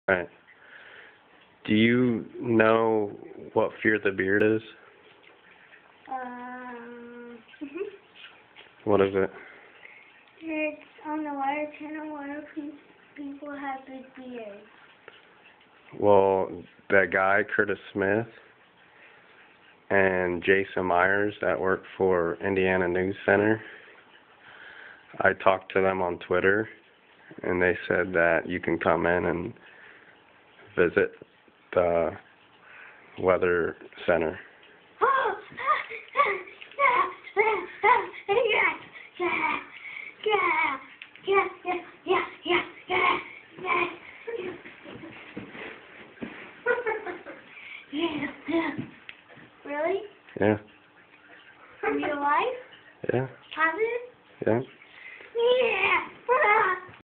Right. Do you know what Fear the Beard is? Mhm. What is it? It's on the Water Channel where people have big beards. Well, that guy, Curtis Smith, and Jason Myers that work for Indiana News Center, I talked to them on Twitter, and they said that you can come in and visit the weather center. Really? Yeah. In real life? Yeah. Positive? Yeah.